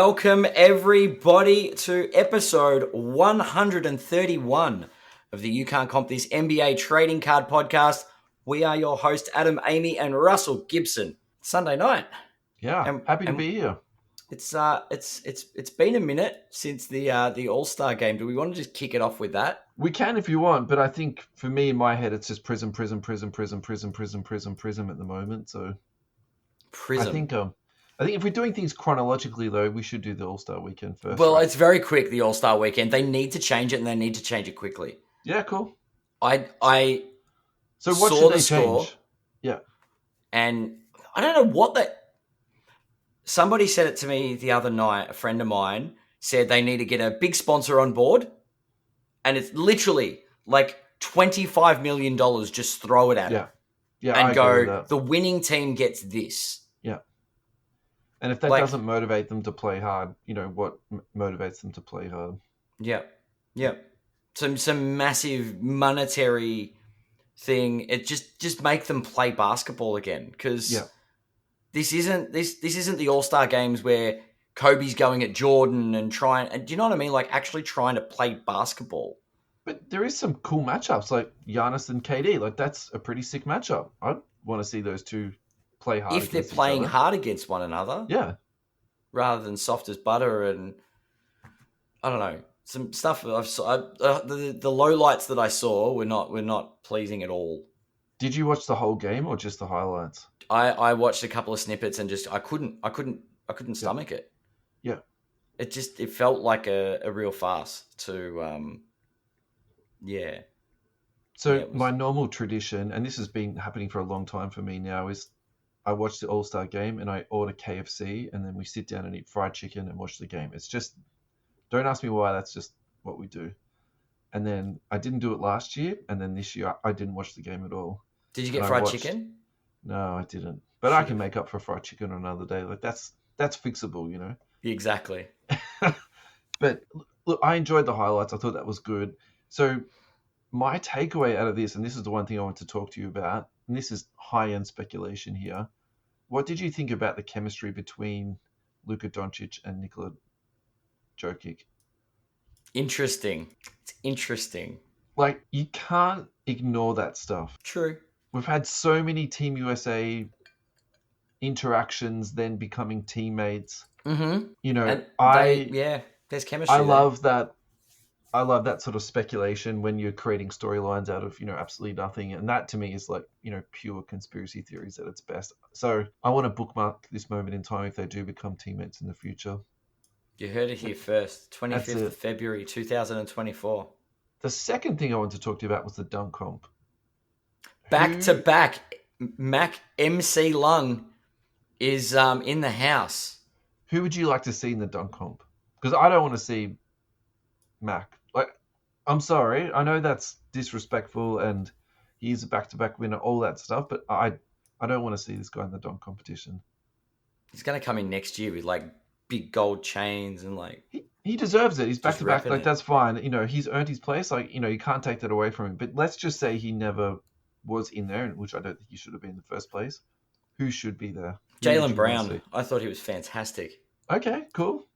Welcome, everybody, to episode 131 of the You Can't Comp This NBA Trading Card Podcast. We are your hosts, Adam, Amy, and Russell Gibson. It's Sunday night. Yeah, happy to be here. It's been a minute since the All-Star game. Do we want to just kick it off with that? We can if you want, but I think for me in my head it's just Prizm at the moment. So Prizm. I think if we're doing things chronologically though, we should do the All-Star weekend first. Well, right? It's very quick, the All-Star weekend. They need to change it, and they need to change it quickly. Yeah, cool. So what saw should they the score, change? Yeah. And I don't know what that. Somebody said it to me the other night. A friend of mine said they need to get a big sponsor on board, and it's literally like $25 million. Just throw it at it. Yeah, and I go, agree with that. The winning team gets this. Yeah. And if that doesn't motivate them to play hard, what motivates them to play hard? Yeah. Some massive monetary thing. It just make them play basketball again, because this isn't the All-Star games where Kobe's going at Jordan and do you know what I mean? Like actually trying to play basketball. But there is some cool matchups like Giannis and KD. Like that's a pretty sick matchup. I want to see those two play hard if they're playing hard against one another. Yeah. Rather than soft as butter, and I don't know, some stuff the lowlights that I saw were not pleasing at all. Did you watch the whole game or just the highlights? I watched a couple of snippets and just I couldn't stomach it. Yeah. It felt like a real farce to So my normal tradition, and this has been happening for a long time for me now, is I watch the All-Star game and I order KFC and then we sit down and eat fried chicken and watch the game. It's just, don't ask me why, that's just what we do. And then I didn't do it last year, and then this year I didn't watch the game at all. Did you get fried chicken? No, I didn't. But I can make up for fried chicken on another day. Like that's fixable, Exactly. But look, I enjoyed the highlights. I thought that was good. So my takeaway out of this, and this is the one thing I want to talk to you about, and this is high-end speculation here. What did you think about the chemistry between Luka Doncic and Nikola Jokic? Interesting. It's interesting. Like, you can't ignore that stuff. True. We've had so many Team USA interactions, then becoming teammates. Mm-hmm. There's chemistry. I love that sort of speculation when you're creating storylines out of, absolutely nothing. And that to me is like, pure conspiracy theories at its best. So I want to bookmark this moment in time if they do become teammates in the future. You heard it here first. 25th of February, 2024. The second thing I want to talk to you about was the dunk comp. Back to back, Mac MC Lung is in the house. Who would you like to see in the dunk comp? Because I don't want to see Mac. Like, I'm sorry, I know that's disrespectful, and he's a back-to-back winner, all that stuff. But I don't want to see this guy in the dunk competition. He's going to come in next year with like big gold chains and like he deserves it. He's back-to-back. Like that's fine. He's earned his place. Like you can't take that away from him. But let's just say he never was in there, which I don't think he should have been in the first place. Who should be there? Jaylen Brown. I thought he was fantastic. Okay, cool.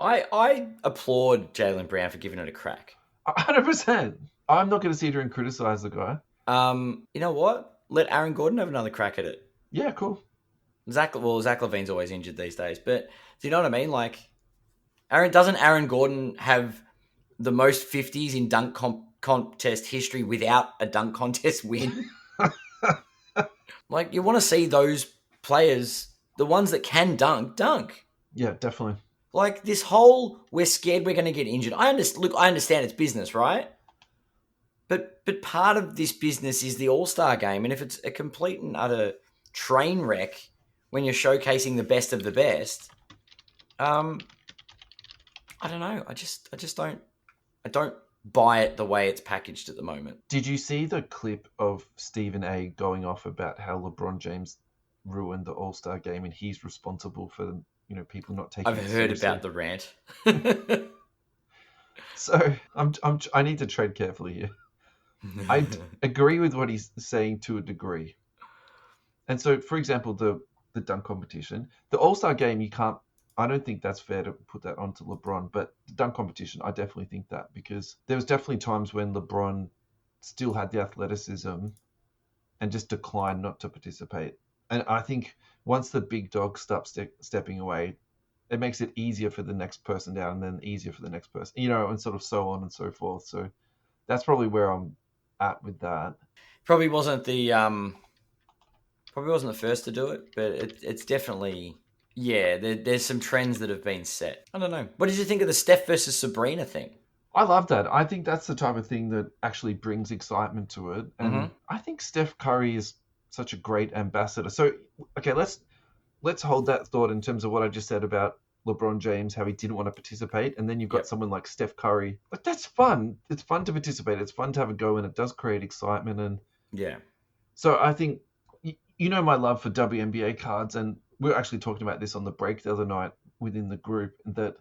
I applaud Jaylen Brown for giving it a crack. 100%. I'm not going to sit here and criticize the guy. You know what? Let Aaron Gordon have another crack at it. Yeah, cool. Zach LaVine's always injured these days, but do you know what I mean? Like, Aaron Gordon have the most 50s in dunk contest history without a dunk contest win? Like, you want to see those players, the ones that can dunk. Yeah, definitely. Like, this whole, we're scared we're going to get injured. I understand it's business, right? But part of this business is the All-Star game, and if it's a complete and utter train wreck when you're showcasing the best of the best, I don't know. I don't buy it the way it's packaged at the moment. Did you see the clip of Stephen A going off about how LeBron James ruined the All-Star game and he's responsible for people not taking it seriously? I've heard about the rant. So I need to tread carefully here. I agree with what he's saying to a degree. And so, for example, the dunk competition, the All-Star game, you can't I don't think that's fair to put that onto LeBron, but the dunk competition, I definitely think that, because there was definitely times when LeBron still had the athleticism and just declined not to participate. And I think once the big dog stops stepping away, it makes it easier for the next person down, and then easier for the next person, and sort of so on and so forth. So that's probably where I'm at with that. Probably wasn't the first to do it, but it's definitely, yeah. There's some trends that have been set. I don't know. What did you think of the Steph versus Sabrina thing? I love that. I think that's the type of thing that actually brings excitement to it. Mm-hmm. And I think Steph Curry is such a great ambassador. So, okay, let's hold that thought in terms of what I just said about LeBron James, how he didn't want to participate. And then you've got someone like Steph Curry. Like, that's fun. It's fun to participate. It's fun to have a go, and it does create excitement. And yeah. So I think, my love for WNBA cards, and we were actually talking about this on the break the other night within the group, that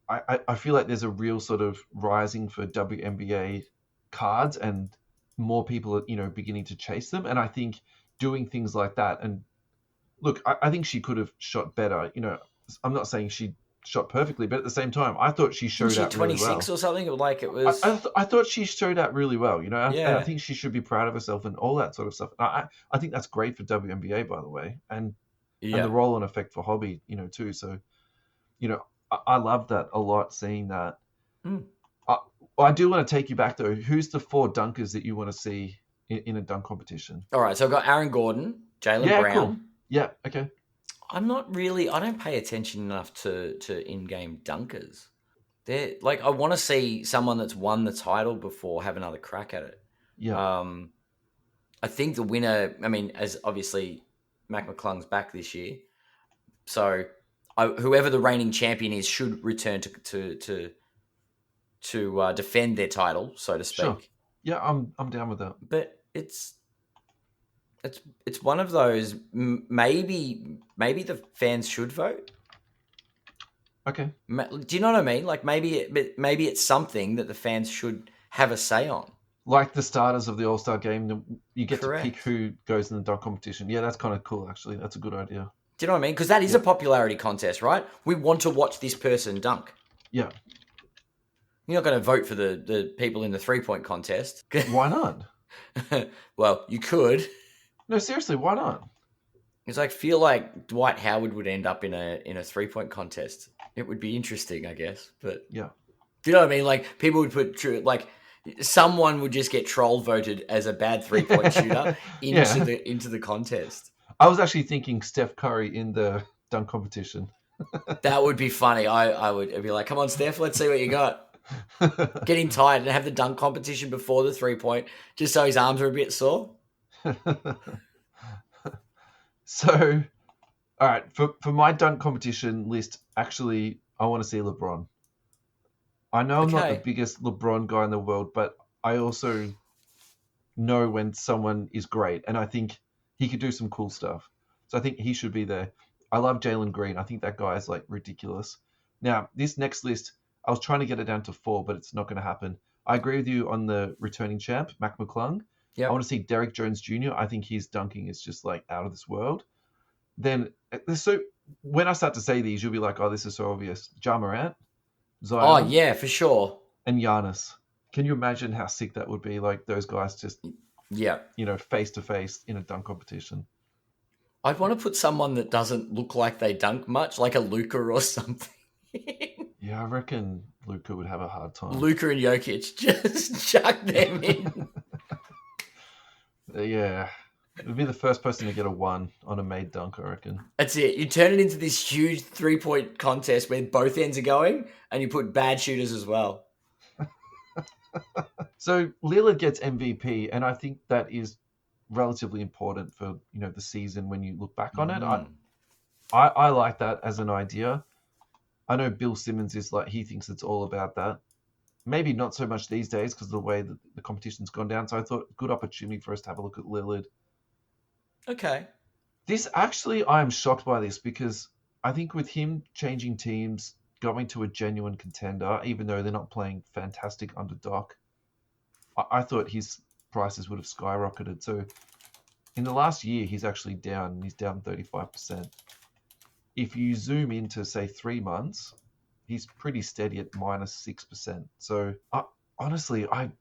I feel like there's a real sort of rising for WNBA cards, and more people are, beginning to chase them. And I think doing things like that, and look, I think she could have shot better. I'm not saying she shot perfectly, but at the same time, I thought she showed out really well. 26 or something? Like it was. I thought she showed out really well, and I Yeah. think she should be proud of herself and all that sort of stuff. I think that's great for WNBA, by the way, and the roll on effect for hobby, too. So, I love that a lot, seeing that. I do want to take you back though. Who's the 4 dunkers that you want to see in a dunk competition? All right, so I've got Aaron Gordon, Jaylen Brown. Cool. Yeah, okay. I don't pay attention enough to in-game dunkers. They're like, I want to see someone that's won the title before have another crack at it. Yeah. I think the winner, as obviously Mac McClung's back this year, so whoever the reigning champion is should return to defend their title, so to speak. Sure. Yeah, I'm down with that. But it's one of those. Maybe the fans should vote. Okay. Do you know what I mean? Like maybe it's something that the fans should have a say on. Like the starters of the All-Star game, you get Correct. to pick who goes in the dunk competition. Yeah, that's kind of cool, actually. That's a good idea. Do you know what I mean? Because that is a popularity contest, right? We want to watch this person dunk. Yeah. You're not going to vote for the people in the 3-point contest. Why not? Well, you could. No, seriously, why not? Because I feel like Dwight Howard would end up in a 3-point contest. It would be interesting, I guess. But yeah, do you know what I mean? Like people would put someone would just get troll voted as a bad 3-point shooter into the contest. I was actually thinking Steph Curry in the dunk competition. That would be funny. I would be like, come on, Steph, let's see what you got. Get him tired and have the dunk competition before the 3-point, just so his arms are a bit sore. So, all right, for my dunk competition list, actually, I want to see LeBron. I know I'm not the biggest LeBron guy in the world, but I also know when someone is great, and I think he could do some cool stuff. So I think he should be there. I love Jalen Green. I think that guy is ridiculous. Now, this next list, I was trying to get it down to 4, but it's not going to happen. I agree with you on the returning champ, Mac McClung. Yep. I want to see Derrick Jones Jr. I think his dunking is just out of this world. Then, so when I start to say these, you'll be like, oh, this is so obvious. Ja Morant, Zion. Oh, yeah, for sure. And Giannis. Can you imagine how sick that would be? Like those guys just, face to face in a dunk competition. I'd want to put someone that doesn't look like they dunk much, like a Luka or something. Yeah, I reckon Luka would have a hard time. Luka and Jokic, just chuck them in. Yeah. It would be the first person to get a 1 on a made dunk, I reckon. That's it. You turn it into this huge 3-point contest where both ends are going, and you put bad shooters as well. So Lillard gets MVP, and I think that is relatively important for the season when you look back on it. I like that as an idea. I know Bill Simmons is he thinks it's all about that. Maybe not so much these days because of the way that the competition's gone down. So I thought good opportunity for us to have a look at Lillard. Okay. This actually, I am shocked by this because I think with him changing teams, going to a genuine contender, even though they're not playing fantastic under Doc, I thought his prices would have skyrocketed. So in the last year, he's actually down. He's down 35%. if you zoom into, say, 3 months, he's pretty steady at -6%. So honestly, I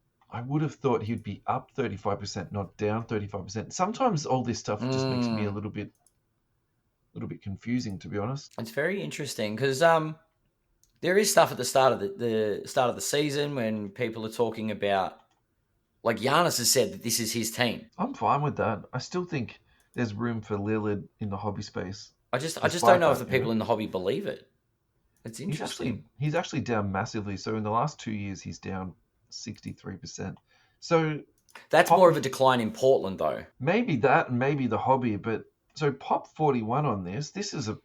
would have thought he'd be up 35%, not down 35%. Sometimes all this stuff just makes me a little bit confusing, to be honest. It's very interesting because there is stuff at the start of the start of the season when people are talking about, like Giannis has said that this is his team. I'm fine with that. I still think there's room for Lillard in the hobby space. I just don't Despite know if that, the people in the hobby believe it. It's interesting. he's actually down massively. So in the last 2 years, he's down 63%. So That's more of a decline in Portland, though. maybe that, and maybe the hobby. But so Pop 41 on this. This is a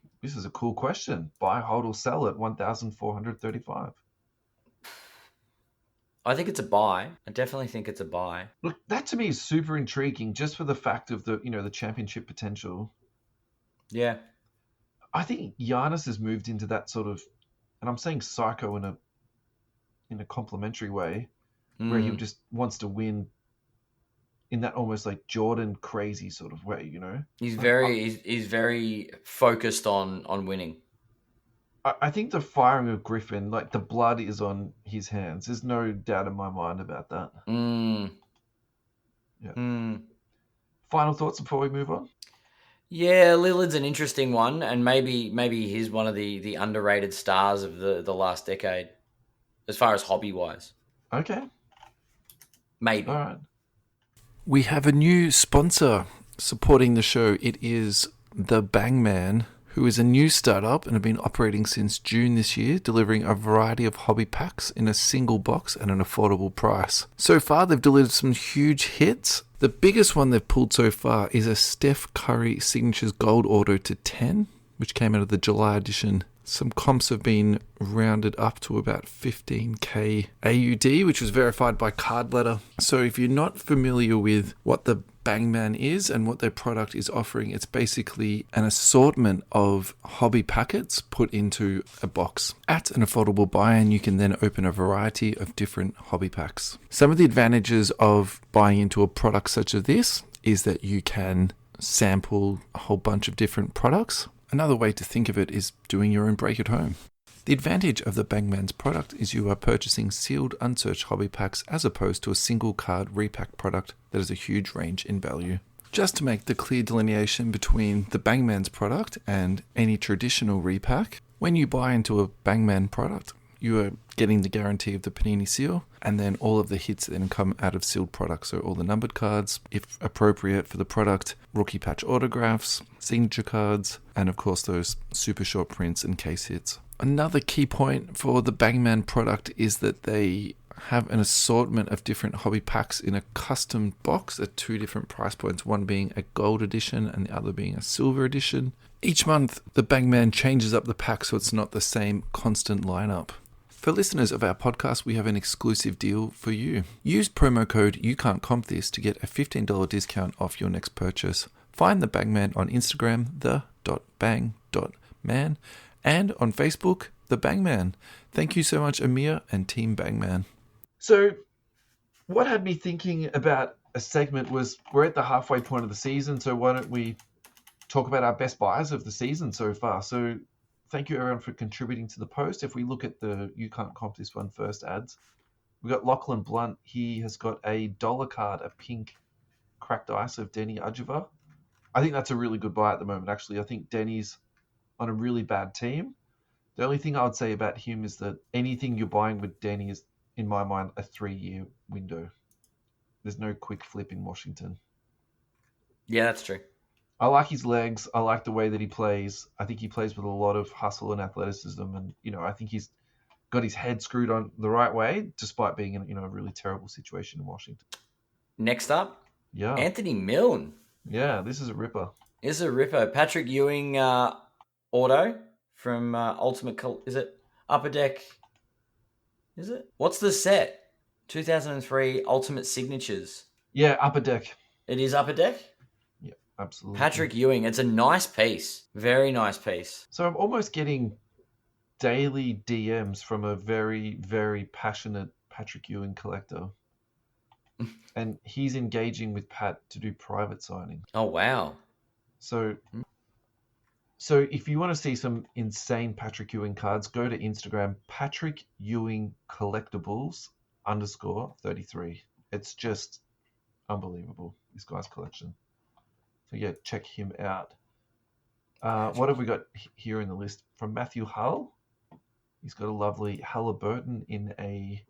cool question. Buy, hold, or sell at 1,435. I think it's a buy. I definitely think it's a buy. Look, that to me is super intriguing, just for the fact of the championship potential. Yeah. I think Giannis has moved into that sort of, and I'm saying psycho in a complimentary way, where he just wants to win in that almost like Jordan crazy sort of way, He's very focused on winning. I think the firing of Griffin, like the blood is on his hands. There's no doubt in my mind about that. Yeah. Final thoughts before we move on? Yeah, Lillard's an interesting one, and maybe he's one of the underrated stars of the last decade, as far as hobby wise. Okay. Maybe. All right. We have a new sponsor supporting the show. It is the Bangman, who is a new startup and have been operating since June this year, delivering a variety of hobby packs in a single box at an affordable price. So far, they've delivered some huge hits. The biggest one they've pulled so far is a Steph Curry Signatures Gold Auto to 10, which came out of the July edition. Some comps have been rounded up to about 15k AUD, which was verified by Card Letter. So if you're not familiar with what the Bangman is and what their product is offering, it's basically an assortment of hobby packets put into a box at an affordable buy, and you can then open a variety of different hobby packs. Some of the advantages of buying into a product such as this is that you can sample a whole bunch of different products. Another way to think of it is doing your own break at home. The advantage of the Bangman's product is you are purchasing sealed, unsearched hobby packs as opposed to a single card repack product that has a huge range in value. Just to make the clear delineation between the Bangman's product and any traditional repack, when you buy into a Bangman product, you are getting the guarantee of the Panini seal, and then all of the hits then come out of sealed products. So all the numbered cards, if appropriate for the product, rookie patch autographs, signature cards, and of course those super short prints and case hits. Another key point for the Bangman product is that they have an assortment of different hobby packs in a custom box at two different price points, one being a gold edition and the other being a silver edition. Each month, the Bangman changes up the pack so it's not the same constant lineup. For listeners of our podcast, we have an exclusive deal for you. Use promo code youcantcompthis to get a $15 discount off your next purchase. Find the Bangman on Instagram, the.bang.man, and on Facebook, the Bangman. Thank you so much, Amir and Team Bangman. So what had me thinking about a segment was, we're at the halfway point of the season, so why don't we talk about our best buys of the season so far? So thank you everyone for contributing to the post. If we look at the You Can't Comp This One first ads, we've got Lachlan Blunt. He has got a dollar card, a pink cracked ice of Denny Adjava. I think that's a really good buy at the moment, actually. I think Denny's on a really bad team. The only thing I would say about him is that anything you're buying with Denny is, in my mind, a 3-year window. There's no quick flip in Washington. Yeah, that's true. I like his legs. I like the way that he plays. I think he plays with a lot of hustle and athleticism. And, I think he's got his head screwed on the right way, despite being in, a really terrible situation in Washington. Next up, Yeah. Anthony Milne. Yeah, this is a ripper. Is a ripper. Patrick Ewing auto from Ultimate... Is it Upper Deck? Is it? What's the set? 2003 Ultimate Signatures. Yeah, Upper Deck. It is Upper Deck? Yeah, absolutely. Patrick Ewing. It's a nice piece. Very nice piece. So I'm almost getting daily DMs from a very, very passionate Patrick Ewing collector. And he's engaging with Pat to do private signing. Oh, wow. So So if you want to see some insane Patrick Ewing cards, go to Instagram, Patrick Ewing Collectibles _33. It's just unbelievable, this guy's collection. So yeah, check him out. What have we got here in the list? From Matthew Hull. He's got a lovely Halliburton in a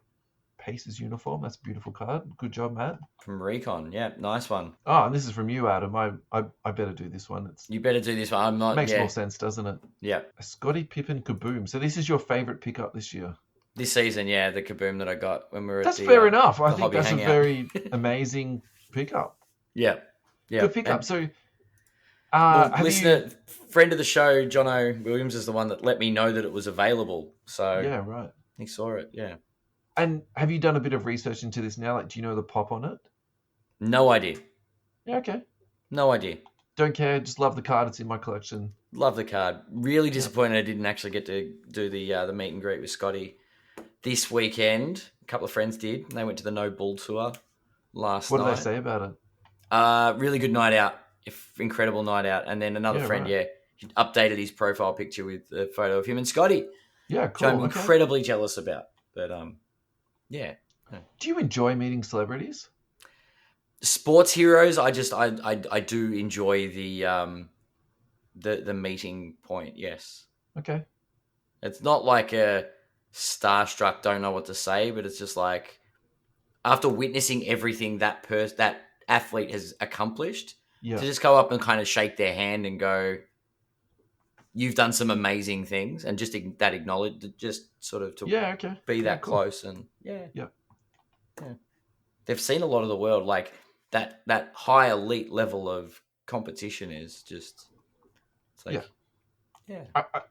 Pacers uniform. That's a beautiful card. Good job, Matt. From Recon. Yeah, nice one. Oh, and this is from you, Adam. I better do this one. You better do this one. I'm not. Makes more sense, doesn't it? Yeah. A Scottie Pippen Kaboom. So this is your favorite pickup this year? This season, yeah, the Kaboom that I got when we were That's at the fair enough. I think hobby that's hangout. a very amazing pickup. Yeah. Yeah. Good pickup. And, So, listener, friend of the show, Jono Williams, is the one that let me know that it was available. So yeah, right. he saw it. Yeah. And have you done a bit of research into this now? Like, do you know the pop on it? No idea. Yeah, okay. No idea. Don't care. Just love the card. It's in my collection. Love the card. Really disappointed I didn't actually get to do the meet and greet with Scotty this weekend. A couple of friends did. They went to the No Bull tour last night. What did they say about it? Really good night out. Incredible night out. And then another friend, he updated his profile picture with a photo of him and Scotty. Yeah, cool. Which I'm incredibly jealous about. But yeah. Do you enjoy meeting celebrities? Sports heroes, I do enjoy the meeting point. Yes. Okay. It's not like a starstruck, don't know what to say, but it's just like after witnessing everything that athlete has accomplished, to just go up and kind of shake their hand and go, "You've done some amazing things," and just that acknowledge, just sort of to be that close and yeah. They've seen a lot of the world, like that high elite level of competition is just, it's like,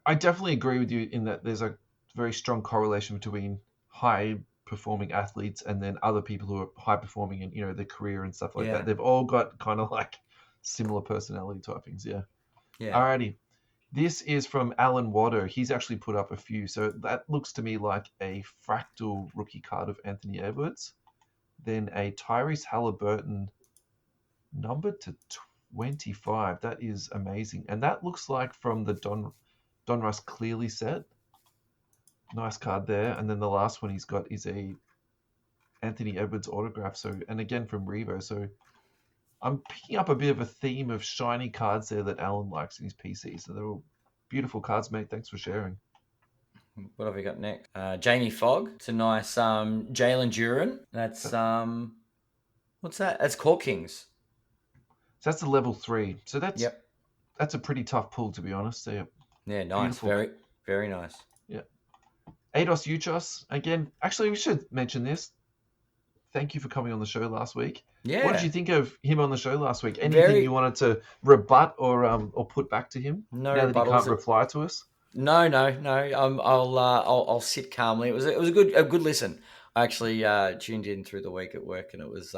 I definitely agree with you in that there's a very strong correlation between high performing athletes and then other people who are high performing in their career and stuff like that. They've all got kind of like similar personality typings. Yeah. Alrighty. This is from Alan Wadder. He's actually put up a few. So that looks to me like a fractal rookie card of Anthony Edwards. Then a Tyrese Halliburton numbered to 25. That is amazing. And that looks like from the Donruss Clearly set. Nice card there. And then the last one he's got is a Anthony Edwards autograph. So, and again from Revo. So I'm picking up a bit of a theme of shiny cards there that Alan likes in his PC. So they're all beautiful cards, mate. Thanks for sharing. What have we got next? Jamie Fogg. It's a nice Jalen Duran. That's what's that? That's Court Kings. So that's the level 3. So that's a pretty tough pull, to be honest. So, yeah, nice. Beautiful. Very, very nice. Yeah. Ados Uchos. Again, actually, we should mention this. Thank you for coming on the show last week. Yeah. What did you think of him on the show last week? Anything you wanted to rebut or put back to him? No, now that he can't reply to us. No. I'll sit calmly. It was a good listen. I actually tuned in through the week at work, and it was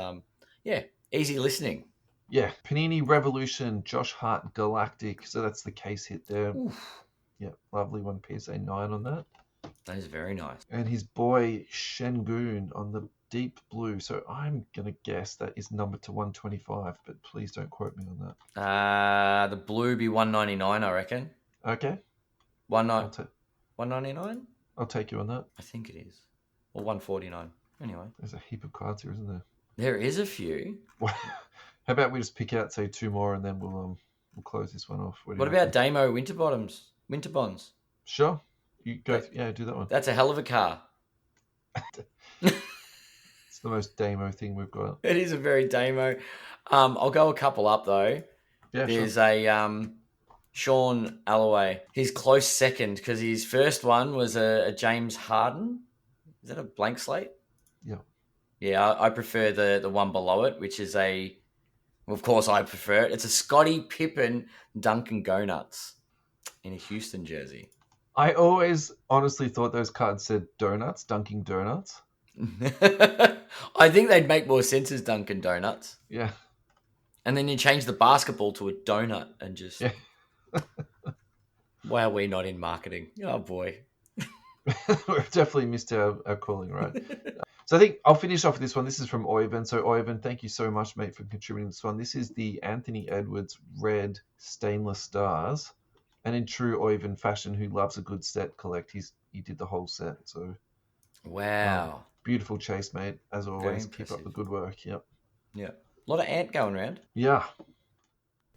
easy listening. Yeah, Panini Revolution, Josh Hart Galactic. So that's the case hit there. Oof. Yeah, lovely one. PSA 9 on that. That is very nice. And his boy Shengun on the deep blue. So I'm going to guess that is numbered to 125, but please don't quote me on that. The blue be 199, I reckon. Okay. 199? I'll take you on that. I think it is. Or 149. Anyway. There's a heap of cards here, isn't there? There is a few. How about we just pick out, say, 2 more, and then we'll close this one off. What about Damo Winter Bonds? Sure. You go. Do that one. That's a hell of a car. It's the most Damo thing we've got. It is a very Damo. I'll go a couple up, though. Yeah, There's a Sean Alloway. He's close second because his first one was a James Harden. Is that a blank slate? Yeah. Yeah, I prefer the one below it, which is of course I prefer it. It's a Scottie Pippen Dunkin' Donuts in a Houston jersey. I always honestly thought those cards said donuts, Dunkin' Donuts. I think they'd make more sense as Dunkin' Donuts. Yeah. And then you change the basketball to a donut and just... Yeah. Why are we not in marketing? Oh, boy. We've definitely missed our calling, right? So I think I'll finish off with this one. This is from Oyvind. So Oyvind, thank you so much, mate, for contributing this one. This is the Anthony Edwards Red Stainless Stars. And in true Oivan fashion, who loves a good set collect, he did the whole set. So Wow. beautiful chase, mate. As Very always, keep up impressive. the good work. Yep. Yeah. A lot of ant going around. Yeah.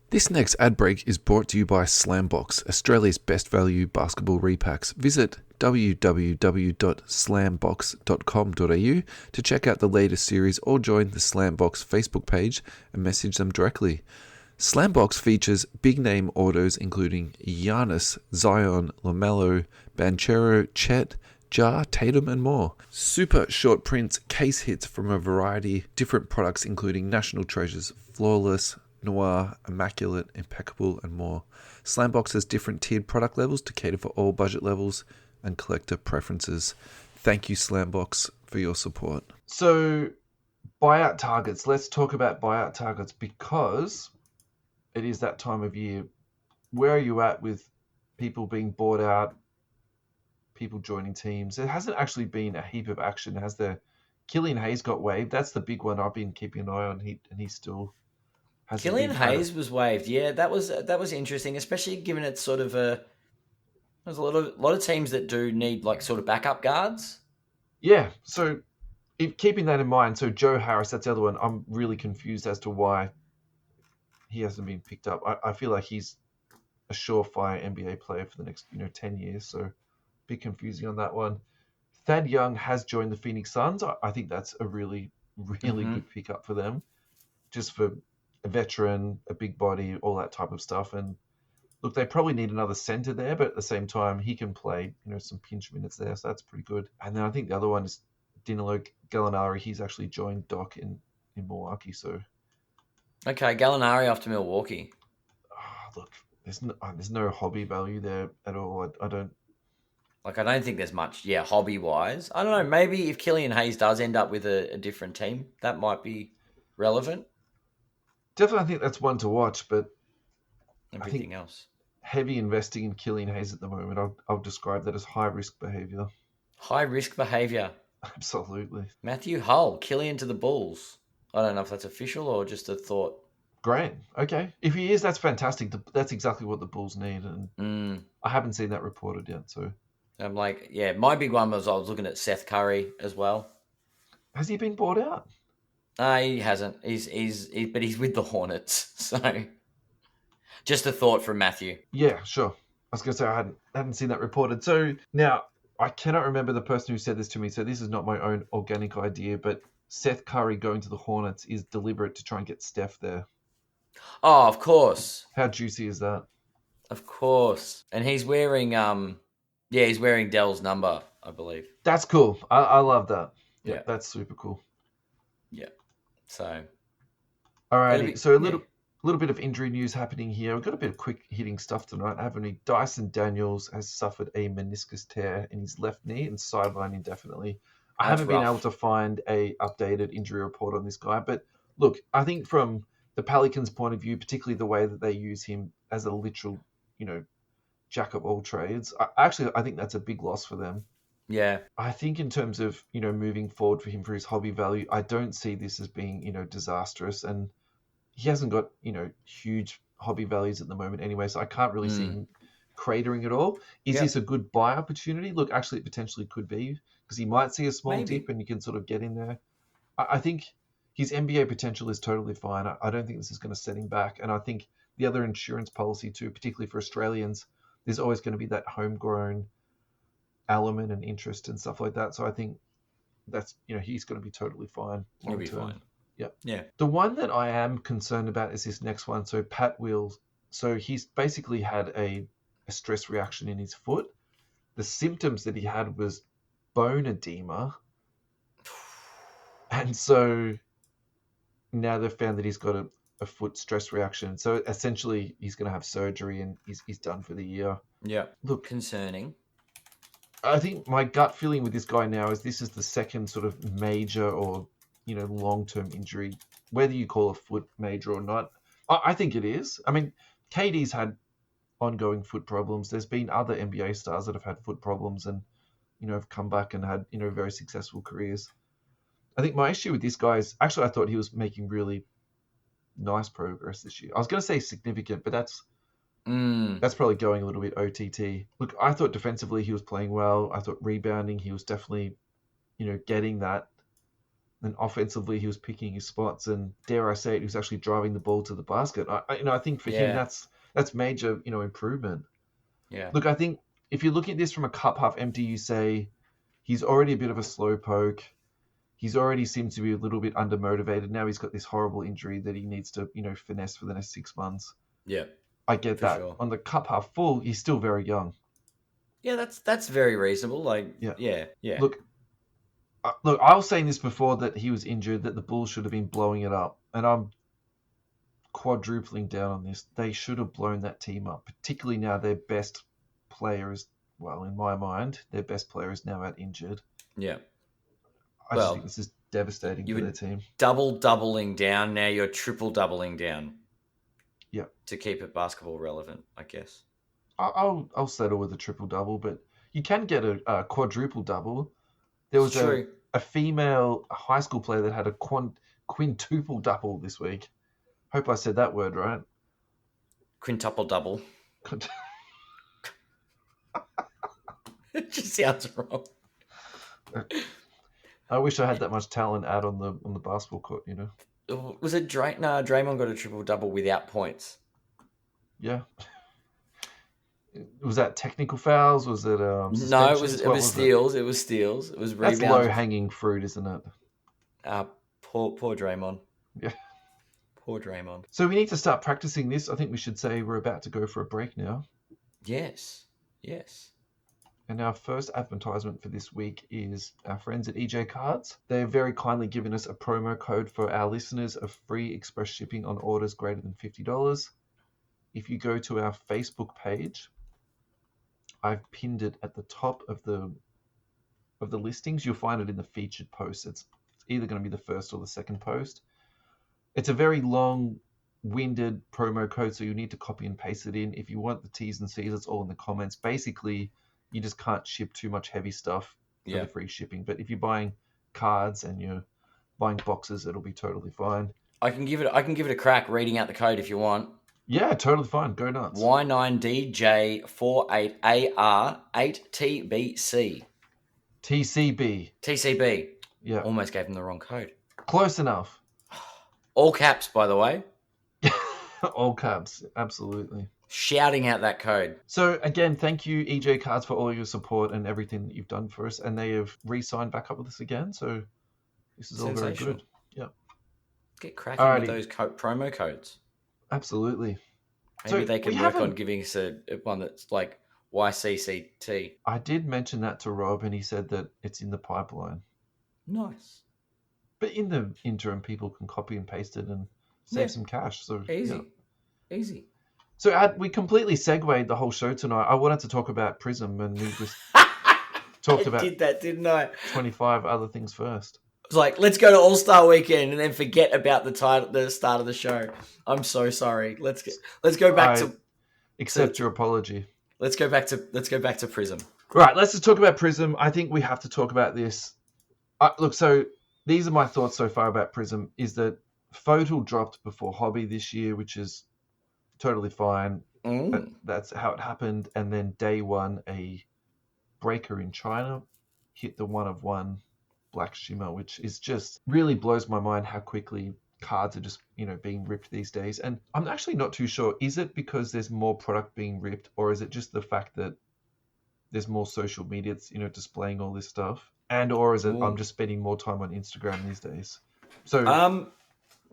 This next ad break is brought to you by Slambox, Australia's best value basketball repacks. Visit www.slambox.com.au to check out the latest series or join the Slambox Facebook page and message them directly. Slambox features big-name autos including Giannis, Zion, LaMelo, Banchero, Chet, Ja, Tatum, and more. Super short prints, case hits from a variety of different products including National Treasures, Flawless, Noir, Immaculate, Impeccable, and more. Slambox has different tiered product levels to cater for all budget levels and collector preferences. Thank you, Slambox, for your support. So, buyout targets. Let's talk about buyout targets because it is that time of year. Where are you at with people being bought out, people joining teams? There hasn't actually been a heap of action, has there? Killian Hayes got waived. That's the big one I've been keeping an eye on, and he still hasn't Killian been kind Hayes was waived. Yeah, that was interesting, especially given it's sort of there's a lot of teams that do need like sort of backup guards. Yeah, so keeping that in mind, so Joe Harris, that's the other one. I'm really confused as to why he hasn't been picked up. I feel like he's a surefire NBA player for the next 10 years, so a bit confusing on that one. Thad Young has joined the Phoenix Suns. I think that's a really, really good pickup for them, just for a veteran, a big body, all that type of stuff. And look, they probably need another center there, but at the same time, he can play some pinch minutes there, so that's pretty good. And then I think the other one is Danilo Gallinari. He's actually joined Doc in Milwaukee, so. Okay, Gallinari off to Milwaukee. Look, there's no hobby value there at all. I don't. I don't think there's much, hobby-wise. I don't know, maybe if Killian Hayes does end up with a different team, that might be relevant. Definitely, I think that's one to watch, but everything else. Heavy investing in Killian Hayes at the moment, I'll describe that as high-risk behavior. High-risk behavior. Absolutely. Matthew Hull, Killian to the Bulls. I don't know if that's official or just a thought. Great. Okay. If he is, that's fantastic. That's exactly what the Bulls need, and I haven't seen that reported yet, so... I'm like, my big one was I was looking at Seth Curry as well. Has he been bought out? He hasn't. But he's with the Hornets, so just a thought from Matthew. Yeah, sure. I was going to say I hadn't seen that reported. So now I cannot remember the person who said this to me, so this is not my own organic idea, but Seth Curry going to the Hornets is deliberate to try and get Steph there. Oh, of course. How juicy is that? Of course. And he's wearing he's wearing Dell's number, I believe. That's cool. I love that. Yeah, that's super cool. Yeah. So. Alrighty. So a little bit of injury news happening here. We've got a bit of quick hitting stuff tonight, haven't we? Dyson Daniels has suffered a meniscus tear in his left knee and sidelined indefinitely. I haven't been able to find a updated injury report on this guy, but look, I think from the Pelicans' point of view, particularly the way that they use him as a literal, jack of all trades, I think that's a big loss for them. Yeah. I think in terms of, moving forward for him for his hobby value, I don't see this as being, disastrous. And he hasn't got, huge hobby values at the moment anyway, so I can't really see him cratering at all. Is this a good buy opportunity? Look, actually, it potentially could be, because he might see a small dip and you can sort of get in there. I think his NBA potential is totally fine. I don't think this is going to set him back. And I think the other insurance policy too, particularly for Australians, there's always going to be that homegrown element and interest and stuff like that. So I think that's, he's going to be totally fine. He'll be fine. Yep. Yeah. The one that I am concerned about is this next one. So Pat Wills, so he's basically had a stress reaction in his foot. The symptoms that he had was bone edema. And so now they've found that he's got a foot stress reaction. So essentially he's going to have surgery and he's done for the year. Yeah. Look, concerning. I think my gut feeling with this guy now is this is the second sort of major or, long-term injury, whether you call a foot major or not. I think it is. I mean, KD's had ongoing foot problems. There's been other NBA stars that have had foot problems and, have come back and had, very successful careers. I think my issue with this guy is, actually, I thought he was making really nice progress this year. I was going to say significant, but that's That's probably going a little bit OTT. Look, I thought defensively he was playing well. I thought rebounding he was definitely, getting that. And offensively he was picking his spots, and dare I say it, he was actually driving the ball to the basket. I think for him that's major, improvement. Yeah. Look, I think if you look at this from a cup half empty, you say he's already a bit of a slow poke. He's already seems to be a little bit undermotivated. Now he's got this horrible injury that he needs to, finesse for the next 6 months. Yeah. I get that. Sure. On the cup half full, he's still very young. Yeah, that's very reasonable. Like, yeah. Look, I was saying this before that he was injured, that the Bulls should have been blowing it up, and I'm quadrupling down on this. They should have blown that team up, particularly now their best player is, well, in my mind, their best player is now out injured. Yeah. I just think this is devastating for their team. Doubling down. Now you're triple doubling down. Yeah. To keep it basketball relevant, I guess. I'll settle with a triple double, but you can get a quadruple double. There was a female high school player that had a quintuple double this week. Hope I said that word right. Quintuple double. It just sounds wrong. I wish I had that much talent out on the basketball court, Was it Drake? No, Draymond got a triple double without points. Yeah. Was that technical fouls? Was it no? It was steals. It was steals. It was rebounds. That's low hanging fruit, isn't it? Poor Draymond. Yeah. Poor Draymond. So we need to start practicing this. I think we should say we're about to go for a break now. Yes. And our first advertisement for this week is our friends at EJ Cards. They've very kindly given us a promo code for our listeners of free express shipping on orders greater than $50. If you go to our Facebook page, I've pinned it at the top of the listings. You'll find it in the featured post. It's either going to be the first or the second post. It's a very long-winded promo code, so you need to copy and paste it in. If you want the T's and C's, it's all in the comments. Basically, you just can't ship too much heavy stuff for the free shipping. But if you're buying cards and you're buying boxes, it'll be totally fine. I can give it a crack reading out the code if you want. Yeah, totally fine. Go nuts. Y9DJ48AR8TBC. TCB. Yeah. Almost gave them the wrong code. Close enough. All caps, by the way. All caps, absolutely. Shouting out that code. So again, thank you, EJ Cards, for all your support and everything that you've done for us. And they have re-signed back up with us again. So this is all very good. Yeah. Get cracking with those promo codes. Absolutely. Maybe they can work on giving us a one that's like YCCT. I did mention that to Rob, and he said that it's in the pipeline. Nice. But in the interim, people can copy and paste it and save some cash. So Easy. So we completely segued the whole show tonight. I wanted to talk about Prizm, and we just talked about did that, didn't I? 25 other things first. It was like, let's go to All-Star Weekend and then forget about the start of the show. I'm so sorry. Let's go back to accept your apology. Let's go back to Prizm. Right, let's just talk about Prizm. I think we have to talk about this. Look, so these are my thoughts so far about Prizm. Is that Photo dropped before Hobby this year, which is totally fine. That's how it happened. And then day one, a breaker in China hit the 1-of-1 black shimmer, which is just really blows my mind how quickly cards are just, being ripped these days. And I'm actually not too sure. Is it because there's more product being ripped, or is it just the fact that there's more social media, displaying all this stuff? And or is it I'm just spending more time on Instagram these days? So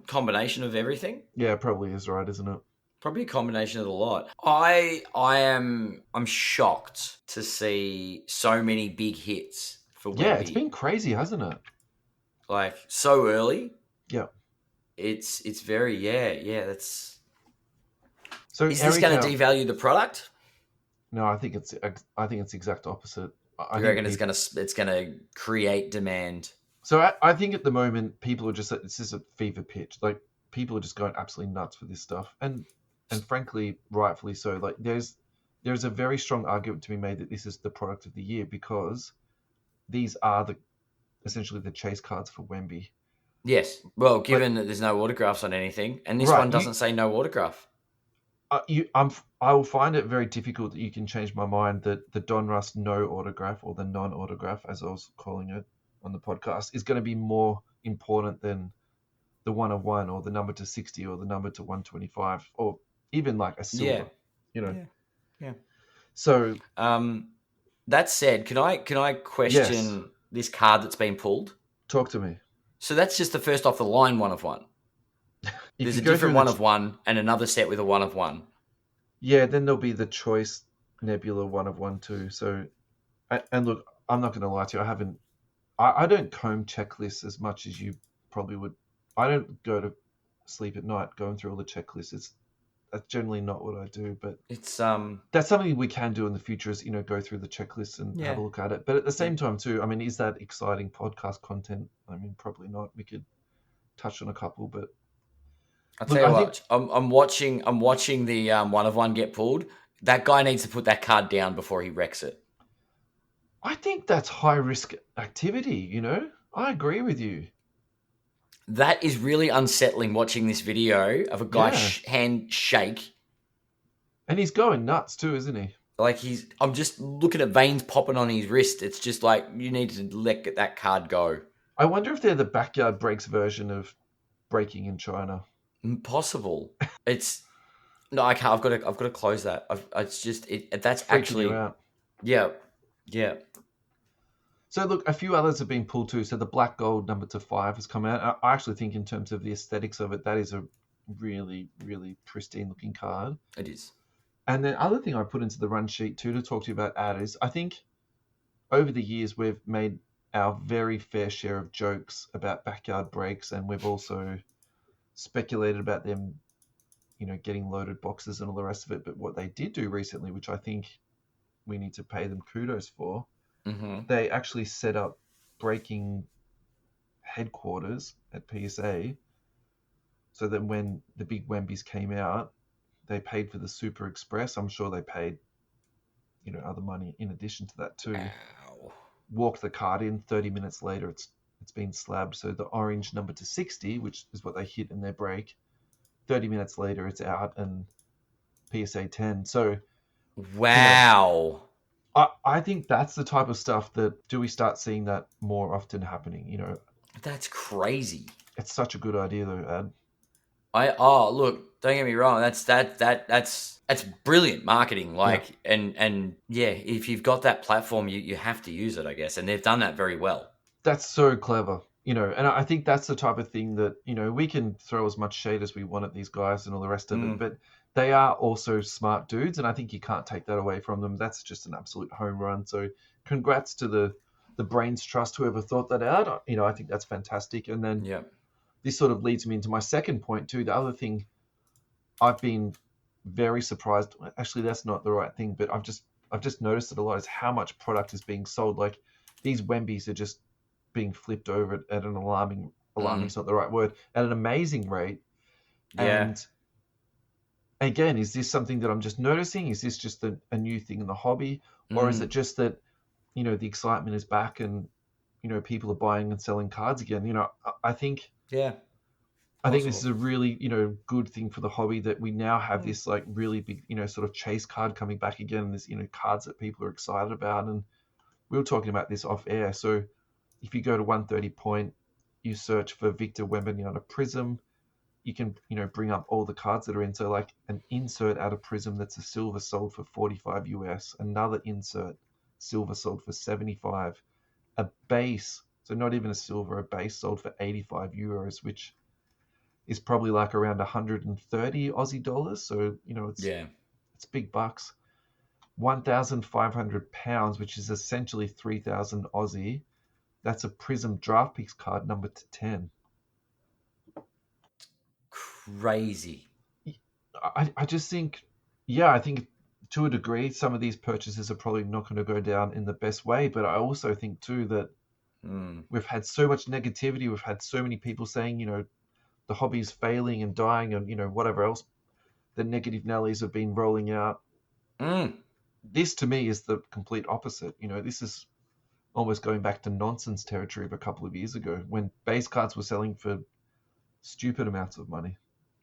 combination of everything. Yeah, probably is right, isn't it? Probably a combination of the lot. I'm shocked to see so many big hits for Wemby. Yeah, it's been crazy, hasn't it? Like so early. Yeah. It's very that's. So is this going to devalue the product? No, I think it's the exact opposite. I reckon it's going to create demand. So I think at the moment people are just it's just a fever pitch. Like people are just going absolutely nuts for this stuff, and frankly, rightfully so. Like there's a very strong argument to be made that this is the product of the year because these are essentially the chase cards for Wemby. Yes. Well, given that there's no autographs on anything, and this one doesn't say no autograph. I will find it very difficult that you can change my mind that the Donruss no autograph, or the non-autograph, as I was calling it on the podcast, is going to be more important than the 1/1, or the number to 60, or the number to 125, or even like a Yeah, silver, you know. yeah, yeah. So That said, can I yes, question this card that's been pulled? talk to me. So that's just the first off the line 1/1. If There's you a go through different 1/1 and another set with a 1/1. yeah, then there'll be the choice Nebula 1/1 too. So and look, I'm not going to lie to you. I don't comb checklists as much as you probably would. I don't go to sleep at night going through all the checklists. That's generally not what I do, but It's that's something we can do in the future, is go through the checklist and have yeah. a look at it. But at the Yeah. same time too, I mean, is that exciting podcast content? I mean, probably not. We could touch on a couple, but I'll look, tell you I think what. I'm watching the 1/1 get pulled. That guy needs to put that card down before he wrecks it. that's high risk activity. I agree with you. That is really unsettling. Watching this video of a guy Yeah, hand shake and he's going nuts too, isn't he? like I'm just looking at veins popping on his wrist. It's just like you need to let that card go. I wonder if they're the backyard breaks version of breaking in China. Impossible. It's no, I can't. I've got to close that. It's just It's that's freaking you actually out. yeah, yeah. So look, a few others have been pulled too. So the black gold number to 5 has come out. I actually think in terms of the aesthetics of it, that is a really, really pristine looking card. It is. And then other thing I put into the run sheet too to talk to you about adders, I think over the years we've made our very fair share of jokes about backyard breaks, and we've also speculated about them, getting loaded boxes and all the rest of it. But what they did do recently, which I think we need to pay them kudos for, Mm-hmm. they actually set up breaking headquarters at PSA, so that when the big Wembies came out, they paid for the Super Express. I'm sure they paid, other money in addition to that too. Ow. Walked the card in. 30 minutes later, it's been slabbed. So the orange number to 60, which is what they hit in their break, 30 minutes later it's out and PSA 10. So Wow. I think that's the type of stuff that do we start seeing that more often happening. That's crazy. It's such a good idea though, Ad. Look, don't get me wrong. That's brilliant marketing. Like and yeah, if you've got that platform, you have to use it, I guess. And they've done that very well. That's so clever, and I think that's the type of thing that, we can throw as much shade as we want at these guys and all the rest of it, but they are also smart dudes, and I think you can't take that away from them. That's just an absolute home run. So congrats to the Brains Trust, whoever thought that out. I think that's fantastic. And then Yeah. this sort of leads me into my second point too. The other thing I've been very surprised. Actually, that's not the right thing, but I've just noticed it a lot, is how much product is being sold. Like these Wembies are just being flipped over at an alarming is not the right word, at an amazing rate. Yeah. And again, is this something that I'm just noticing? Is this just a new thing in the hobby, or is it just that the excitement is back and people are buying and selling cards again? I think Yeah. I think this is a really, good thing for the hobby, that we now have this like really big, sort of chase card coming back again. This, cards that people are excited about. And we were talking about this off air. So if you go to 130 Point, you search for Victor Wembanyama Prizm, you can, bring up all the cards that are in. So like an insert out of Prizm that's a silver sold for 45 US, another insert silver sold for 75, a base, so not even a silver, a base sold for 85 euros, which is probably like around 130 Aussie dollars. So, it's big bucks. 1,500 pounds, which is essentially 3,000 Aussie. That's a Prizm Draft Picks card number to 10. Crazy. I just think, I think to a degree, some of these purchases are probably not going to go down in the best way. But I also think too that we've had so much negativity. We've had so many people saying, the hobby's failing and dying, and whatever else the negative Nellies have been rolling out. This to me is the complete opposite. This is almost going back to nonsense territory of a couple of years ago, when base cards were selling for stupid amounts of money.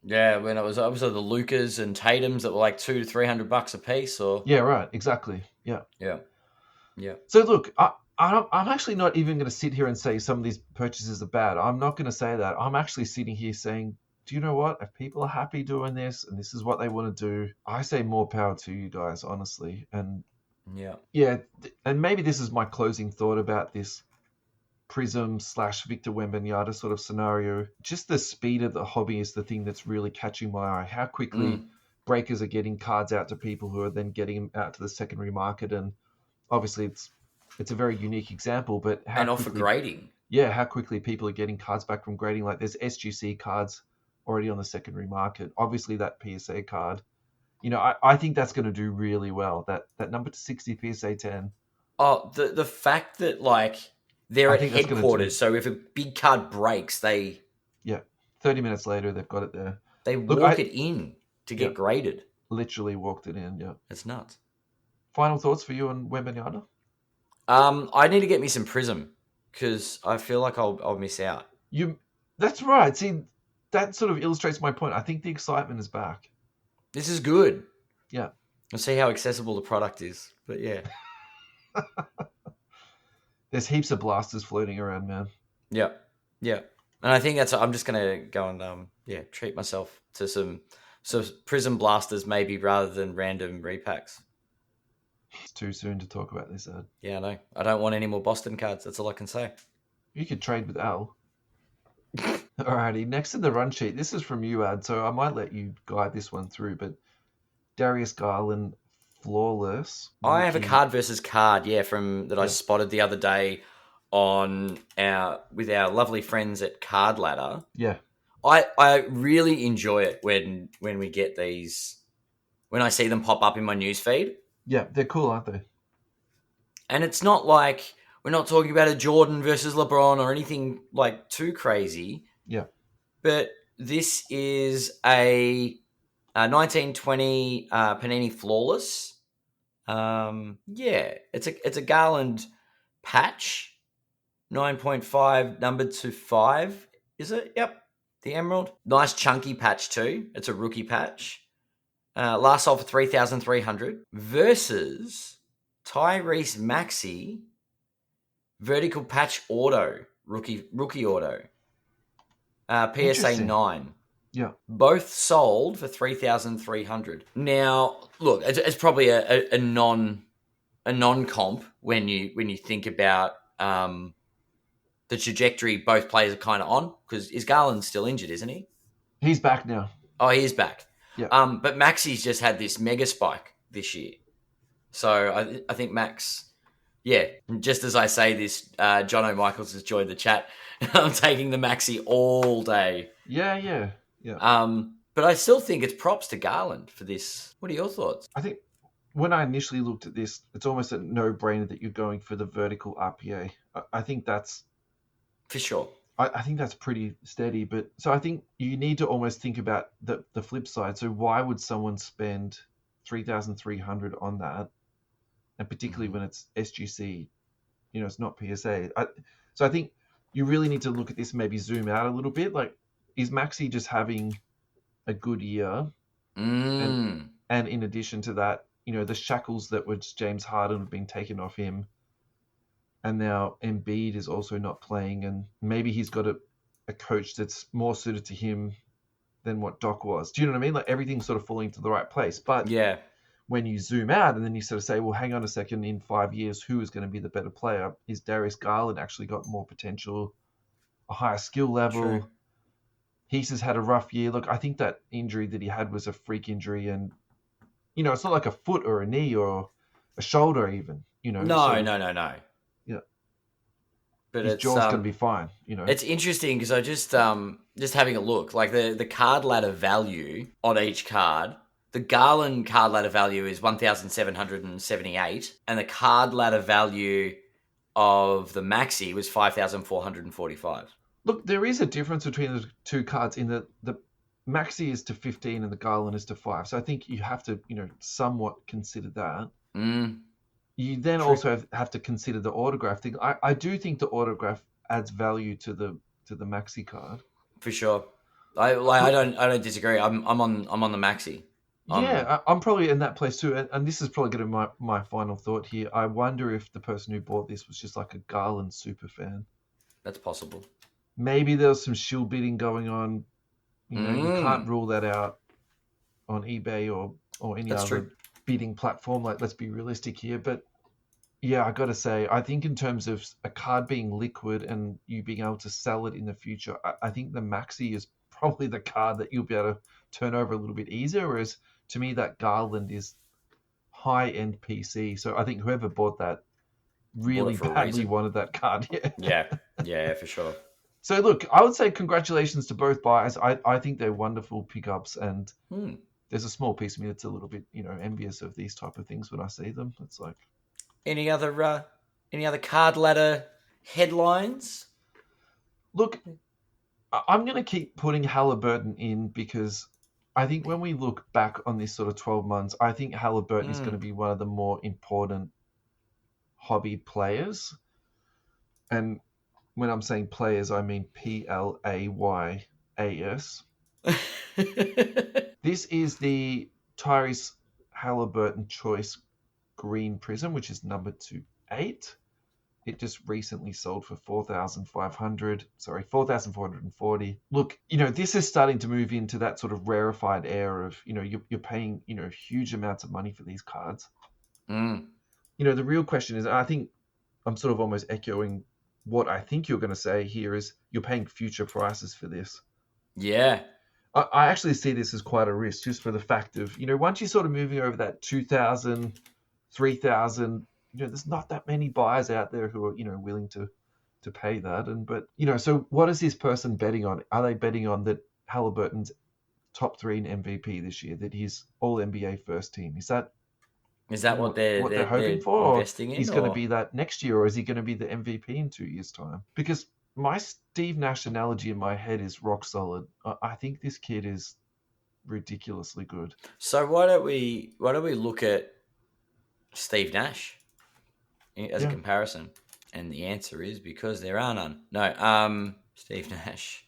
Yeah, when it was obviously the Lucas and Tatum's that were like $200 to $300 a piece, or Yeah, right. Exactly. Yeah. yeah, yeah, So look, I'm actually not even going to sit here and say some of these purchases are bad. I'm not going to say that. I'm actually sitting here saying, do you know what? If people are happy doing this and this is what they want to do, I say more power to you guys, honestly. And yeah. yeah, and maybe this is my closing thought about this Prizm / Victor Wembanyama sort of scenario. Just the speed of the hobby is the thing that's really catching my eye. How quickly breakers are getting cards out to people who are then getting them out to the secondary market. And obviously it's a very unique example, but And off for grading. how quickly people are getting cards back from grading. Like there's SGC cards already on the secondary market. Obviously that PSA card, I think that's going to do really well. That number to 60 PSA 10. Oh, the fact that like they're I at think that's going to do. headquarters, so if a big card breaks, they 30 minutes later they've got it there. walk it in to get graded. Literally walked it in. Yeah, it's nuts. Final thoughts for you on Wembanyama? I need to get me some Prizm because I feel like I'll miss out. That's right. See, that sort of illustrates my point. I think the excitement is back. This is good. Yeah. Let's see how accessible the product is. But yeah. There's heaps of blasters floating around, man. Yeah. Yeah. And I think I'm just going to go and treat myself to some Prizm blasters maybe rather than random repacks. It's too soon to talk about this, Ed. Yeah, I know. I don't want any more Boston cards. That's all I can say. You could trade with Al. Alrighty, next in the run sheet. This is from you, Ad, so I might let you guide this one through, but Darius Garland, flawless. I have a card versus card, I spotted the other day with our lovely friends at Card Ladder. Yeah. I really enjoy it when we get these, when I see them pop up in my newsfeed. Yeah, they're cool, aren't they? And it's not like we're not talking about a Jordan versus LeBron or anything like too crazy. Yeah. But this is a 1920 Panini Flawless. It's a Garland patch, 9.5 numbered to 5. Is it? Yep. The Emerald. Nice chunky patch too. It's a rookie patch. Last sold for 3,300 versus Tyrese Maxey vertical patch auto rookie auto. PSA 9. Yeah. Both sold for 3,300. Now, look, it's probably a non-comp when you think about the trajectory both players are kind of on, because is Garland still injured, isn't he? He's back now. Oh, he is back. Yeah. But Maxey's just had this mega spike this year. So I think Max, just as I say this, John O'Michaels has joined the chat. I'm taking the Maxey all day. Yeah. But I still think it's props to Garland for this. What are your thoughts? I think when I initially looked at this, it's almost a no-brainer that you're going for the vertical RPA. I think that's... For sure. I think that's pretty steady. But so I think you need to almost think about the flip side. So why would someone spend 3,300 on that? And particularly when it's SGC, it's not PSA. So I think you really need to look at this, maybe zoom out a little bit. Like, is Maxey just having a good year? And in addition to that, the shackles that was James Harden have been taken off him. And now Embiid is also not playing, and maybe he's got a coach that's more suited to him than what Doc was. Do you know what I mean? Like, everything's sort of falling to the right place. But when you zoom out and then you sort of say, well, hang on a second, in 5 years, who is going to be the better player? Is Darius Garland actually got more potential, a higher skill level? True. He's just had a rough year. Look, I think that injury that he had was a freak injury, and it's not like a foot or a knee or a shoulder even. No. Yeah. But his jaw's going to be fine. It's interesting because I just having a look, like the card ladder value on each card. The Garland card ladder value is 1,778, and the card ladder value of the Maxey was 5,445. Look, there is a difference between the two cards in that the Maxey is to 15 and the Garland is to 5. So I think you have to, somewhat consider that. You then also have to consider the autograph thing. I do think the autograph adds value to the Maxey card. For sure. I don't disagree. I'm on the maxi. Yeah, I'm probably in that place too. And this is probably going to be my final thought here. I wonder if the person who bought this was just like a Garland super fan. That's possible. Maybe there was some shill bidding going on. You can't rule that out on eBay or any That's other true. bidding platform. Like, let's be realistic here. But yeah, I got to say, I think in terms of a card being liquid and you being able to sell it in the future, I think the Maxi is probably the card that you'll be able to turn over a little bit easier. Whereas to me, that Garland is high-end PC. So I think whoever bought that Bought it really for a badly reason. wanted that card. Yeah. Yeah, for sure. So look, I would say congratulations to both buyers. I think they're wonderful pickups, and there's a small piece of me that's a little bit, envious of these type of things when I see them. It's like, Any other card ladder headlines? look, I'm going to keep putting Halliburton in because I think when we look back on this sort of 12 months, I think Halliburton is going to be one of the more important hobby players. And when I'm saying players, I mean Playas. This is the Tyrese Halliburton Choice Green Prizm, which is number 28. It just recently sold for 4,440. Look, this is starting to move into that sort of rarefied air of, you're paying, huge amounts of money for these cards. The real question is, I think I'm sort of almost echoing what I think you're going to say here is you're paying future prices for this. Yeah. I actually see this as quite a risk just for the fact of, once you're sort of moving over that 2,000, 3,000, there's not that many buyers out there who are, willing to pay that. So what is this person betting on? Are they betting on that Halliburton's top 3 in MVP this year, that he's all NBA first team? Is that what they're hoping for? investing in? He's going to be that next year, or is he going to be the MVP in 2 years' time? Because my Steve Nash analogy in my head is rock solid. I think this kid is ridiculously good. So why don't we look at Steve Nash as a comparison? And the answer is because there are none. No, Steve Nash.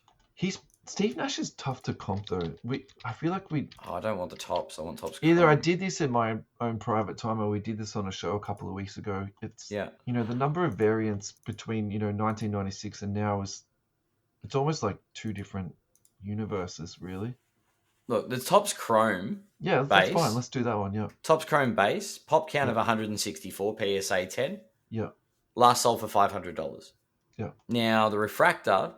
Steve Nash is tough to comp though. I feel like I don't want the tops. I want tops. Either I did this in my own private time, or we did this on a show a couple of weeks ago. It's the number of variants between 1996 and now it's almost like 2 different universes, really. Look, the Topps Chrome. Yeah, that's fine. Let's do that one. Yeah. Topps Chrome base pop count of 164 PSA 10. Yeah. Last sold for $500. Yeah. Now the refractor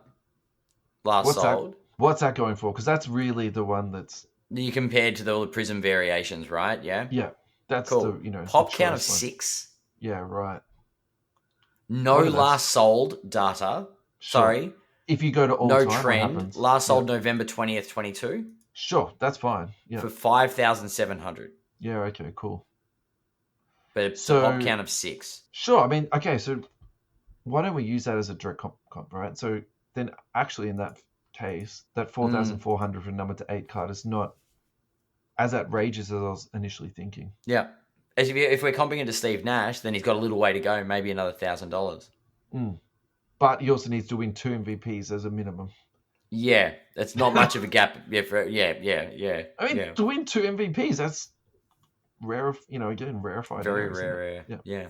What's sold. What's that going for? Because that's really the one that's you compared to all the Prizm variations, right? Yeah. Yeah. That's cool. Pop count of 6. Yeah, right. No last sold data. Sure. Sorry. If you go to all no time, trend. Last sold November 20th, 22. Sure, that's fine. Yeah. For 5,700. Yeah, okay, cool. But it's a pop count of 6. Sure, I mean, okay, so why don't we use that as a direct comp, right? So then actually in that case, that 4,400 for number to 8 card is not as outrageous as I was initially thinking. Yeah. As if we're comping it to Steve Nash, then he's got a little way to go, maybe another $1,000. But he also needs to win 2 MVPs as a minimum. Yeah, that's not much of a gap. Yeah. I mean, to win 2 MVPs, that's rare. Again, rarefied. Very rare. Yeah.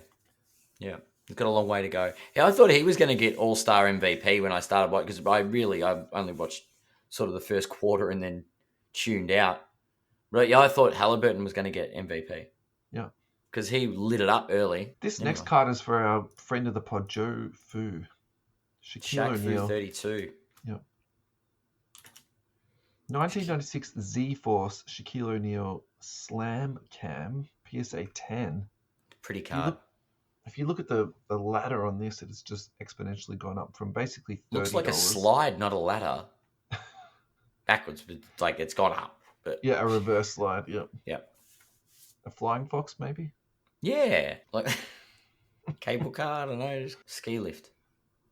He's got a long way to go. Yeah, I thought he was going to get All-Star MVP when I started watching, because I only watched sort of the first quarter and then tuned out. But yeah, I thought Halliburton was going to get MVP. Yeah. Because he lit it up early. This next card is for our friend of the pod, Joe Fu. Shaquille O'Neal. Fu 32. Yeah. 1996 Z-Force Shaquille O'Neal Slam Cam PSA 10. Pretty card. If you look at the ladder on this, it's just exponentially gone up from basically $30. Looks like a slide, not a ladder. Backwards, but like it's gone up. But yeah, a reverse slide. Yep. Yeah. A flying fox, maybe. Yeah, like cable car. I don't know, just ski lift.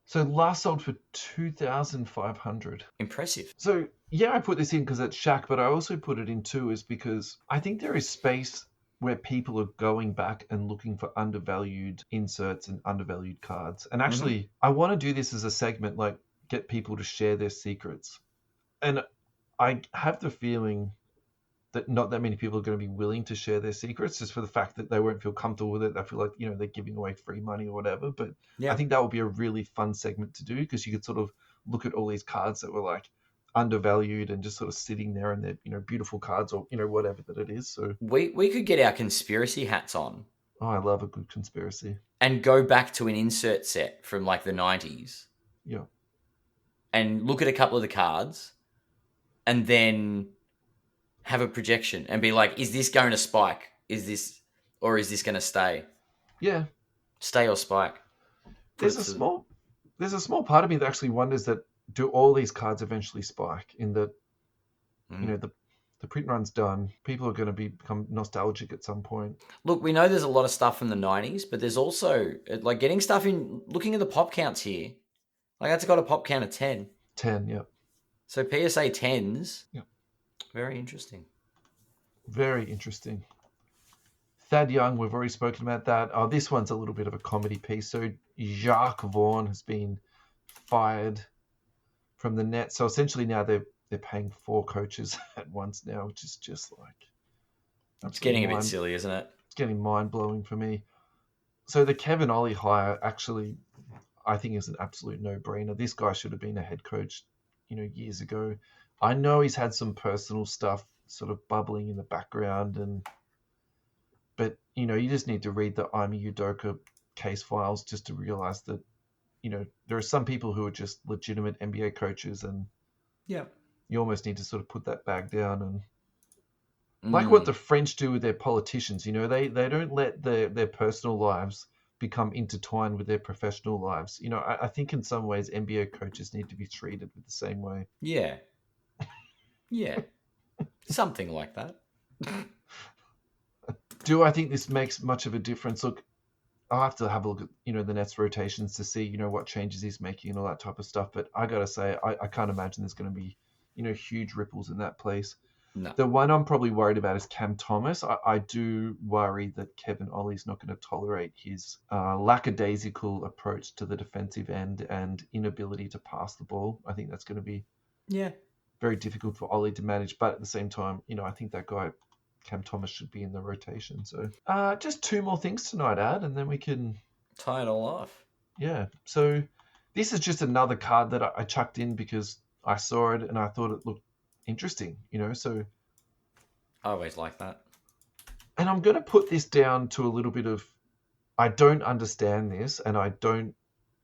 So last sold for 2,500. Impressive. So yeah, I put this in because it's Shaq, but I also put it in too is because I think there is space where people are going back and looking for undervalued inserts and undervalued cards. And actually, I want to do this as a segment, like get people to share their secrets. And I have the feeling that not that many people are going to be willing to share their secrets just for the fact that they won't feel comfortable with it. They feel like, they're giving away free money or whatever. But I Yeah. think that would be a really fun segment to do because you could sort of look at all these cards that were like undervalued and just sort of sitting there and they're, beautiful cards or, whatever that it is. So, We could get our conspiracy hats on oh, I love a good conspiracy. and go back to an insert set from like the 90s Yeah. and look at a couple of the cards and then have a projection and be like, is this going to spike? Is this going to stay? Yeah. Stay or spike? There's a small part of me that actually wonders that do all these cards eventually spike in that, the print run's done. People are going to become nostalgic at some point. Look, we know there's a lot of stuff from the 90s, but there's also like getting stuff in, looking at the pop counts here. Like that's got a pop count of 10. 10, yeah. So PSA 10s. Yeah. Very interesting. Very interesting. Thad Young, we've already spoken about that. Oh, this one's a little bit of a comedy piece. So Jacques Vaughn has been fired from the Nets. So essentially now they're paying 4 coaches at once now, which is just like... It's getting a bit silly, isn't it? It's getting mind-blowing for me. So the Kevin Ollie hire actually, I think, is an absolute no-brainer. This guy should have been a head coach, years ago. I know he's had some personal stuff sort of bubbling in the background, but you just need to read the Ime Udoka case files just to realize that, there are some people who are just legitimate NBA coaches, and yeah, you almost need to sort of put that bag down and like what the French do with their politicians. They don't let their personal lives become intertwined with their professional lives. I think in some ways NBA coaches need to be treated with the same way. Yeah. Yeah. Something like that. Do I think this makes much of a difference? Look, I'll have to have a look at, the Nets rotations to see, what changes he's making and all that type of stuff. But I got to say, I can't imagine there's going to be, huge ripples in that place. No. The one I'm probably worried about is Cam Thomas. I do worry that Kevin Ollie's not going to tolerate his lackadaisical approach to the defensive end and inability to pass the ball. I think that's going to be very difficult for Ollie to manage. But at the same time, I think that guy, Cam Thomas, should be in the rotation. So just 2 more things tonight, Ad, and then we can... tie it all off. Yeah. So this is just another card that I chucked in because I saw it and I thought it looked interesting, so... I always like that. And I'm going to put this down to a little bit of, I don't understand this and I don't